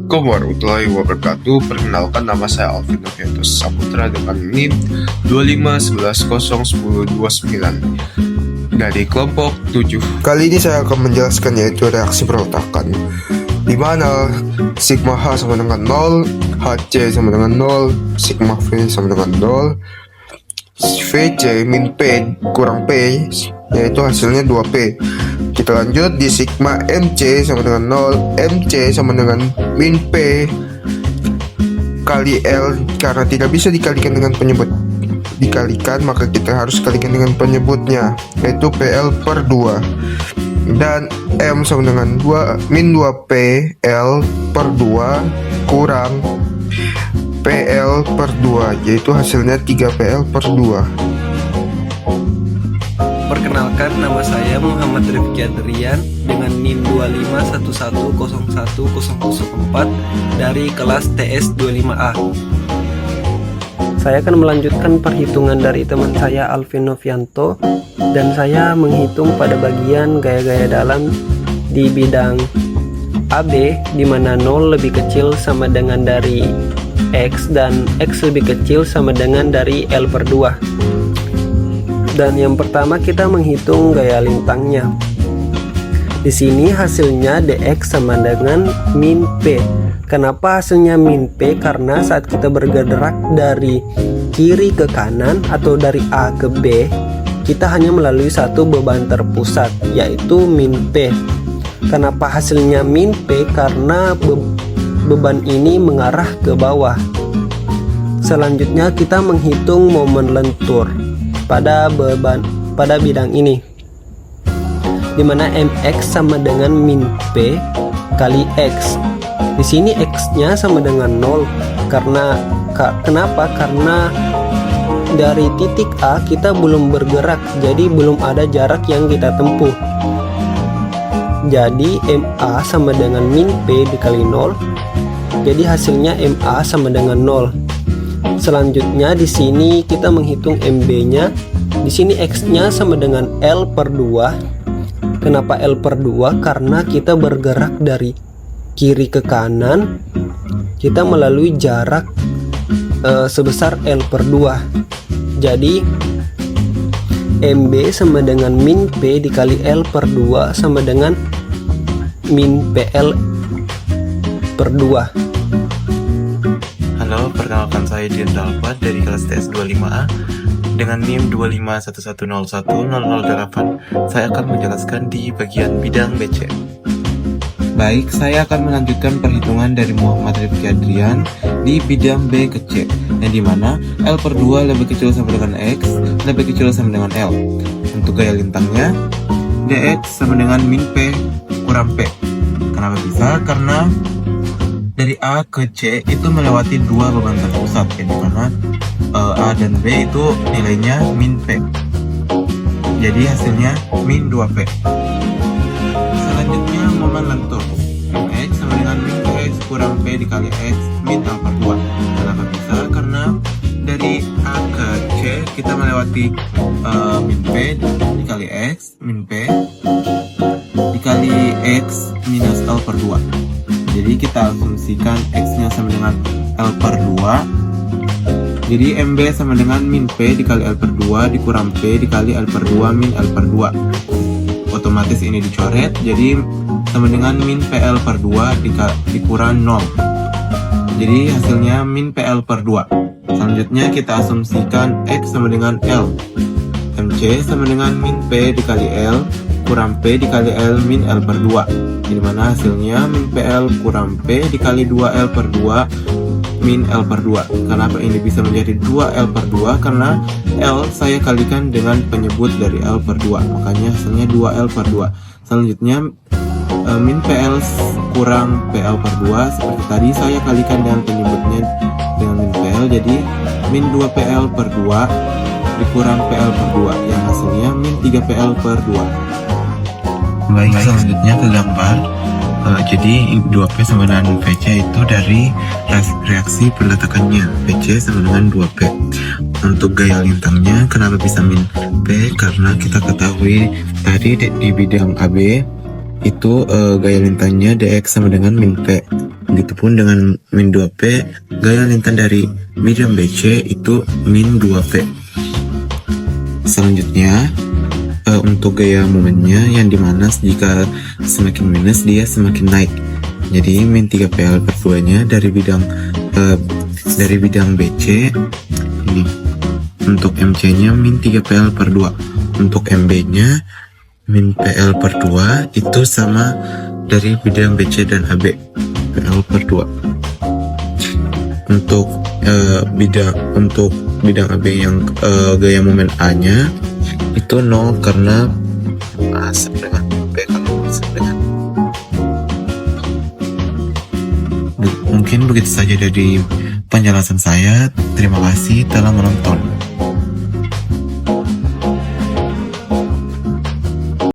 Assalamualaikum warahmatullahi wabarakatuh. Perkenalkan, nama saya Alvin Noviantos Saputra dengan NIM 25110129 dari kelompok 7. Kali ini saya akan menjelaskan yaitu reaksi berotakan, di mana sigma H sama dengan 0, HC sama dengan 0, sigma V sama dengan 0, VC min P kurang P, yaitu hasilnya 2P. Kita lanjut di sigma MC sama dengan 0, MC sama dengan min P kali L, karena tidak bisa dikalikan dengan penyebut dikalikan, maka kita harus kalikan dengan penyebutnya, yaitu PL per 2. Dan M sama dengan 2 min 2P L per 2 kurang PL per 2, yaitu hasilnya 3PL per 2. Perkenalkan, nama saya Muhammad Rifki Adrian dengan NIM 2511011004 dari kelas TS 25A. Saya akan melanjutkan perhitungan dari teman saya Alvin Novianto, dan saya menghitung pada bagian gaya-gaya dalam di bidang AB, di mana 0 lebih kecil sama dengan dari X dan X lebih kecil sama dengan dari L per 2. Dan yang pertama kita menghitung gaya lintangnya. Di sini hasilnya dx sama dengan min p. Kenapa hasilnya min p? Karena saat kita bergerak dari kiri ke kanan atau dari A ke B, kita hanya melalui satu beban terpusat, yaitu min p. Kenapa hasilnya min p? Karena beban ini mengarah ke bawah. Selanjutnya kita menghitung momen lentur pada bidang ini, dimana mx sama dengan min p kali x. Di sini x-nya sama dengan 0 kenapa? Karena dari titik A kita belum bergerak, jadi belum ada jarak yang kita tempuh. Jadi ma sama dengan min p dikali 0, jadi hasilnya ma sama dengan 0. Selanjutnya di sini kita menghitung MB-nya. Di sini X-nya sama dengan L per 2. Kenapa L per 2? Karena kita bergerak dari kiri ke kanan, kita melalui jarak sebesar L per 2. Jadi MB sama dengan min P dikali L per 2 sama dengan min PL per 2. Halo, perkenalkan saya Dian Dalfa dari kelas TS 25A dengan NIM 2511011008. Saya akan menjelaskan di bagian bidang BC. Baik, saya akan melanjutkan perhitungan dari Muhammad Rifki Adrian di bidang B ke C, yang dimana L per 2 lebih kecil sama dengan X, lebih kecil sama dengan L. Untuk gaya lintangnya, dx sama dengan min P kurang P. Kenapa bisa? Karena dari A ke C itu melewati dua beban terpusat, yang dimana A dan B itu nilainya min P, jadi hasilnya min 2P. Selanjutnya momen lentur, mx sama dengan min Px kurang P dikali X min L per 2. Kenapa bisa? Karena dari A ke C kita melewati min P dikali X min P dikali X minus L per 2. Jadi kita asumsikan X-nya sama dengan L per 2. Jadi MB sama dengan min P dikali L per 2 dikurang P dikali L per 2 min L per 2. Otomatis ini dicoret, jadi sama dengan min PL per 2 dikurang 0. Jadi hasilnya min PL per 2. Selanjutnya kita asumsikan X sama dengan L. MC sama dengan min P dikali L kurang P dikali L min L per 2. Di mana hasilnya min PL kurang P dikali 2L per 2 min L per 2. Kenapa ini bisa menjadi 2L per 2? Karena L saya kalikan dengan penyebut dari L per 2, makanya hasilnya 2L per 2. Selanjutnya min PL kurang PL per 2, seperti tadi saya kalikan dengan penyebutnya dengan min PL, jadi min 2PL per 2 dikurang PL per 2, yang hasilnya min 3PL per 2. Baik, selanjutnya ke gambar. Jadi 2P sama dengan VC itu dari reaksi peletakannya, VC sama dengan 2P. Untuk gaya lintangnya, kenapa bisa min P? Karena kita ketahui tadi di bidang AB itu gaya lintangnya dx sama dengan min P. Begitupun dengan min 2P, gaya lintang dari bidang BC itu min 2P. Selanjutnya, untuk gaya momennya yang dimana jika semakin minus dia semakin naik. Jadi min 3PL per 2 nya dari bidang BC ini. Untuk MC nya min 3PL per 2. Untuk MB nya min PL per 2 itu sama dari bidang BC dan AB, PL per 2. Untuk bidang AB yang gaya momen A nya itu 0 karena A sama dengan B kalau sama dengan. Mungkin begitu saja dari penjelasan saya. Terima kasih telah menonton.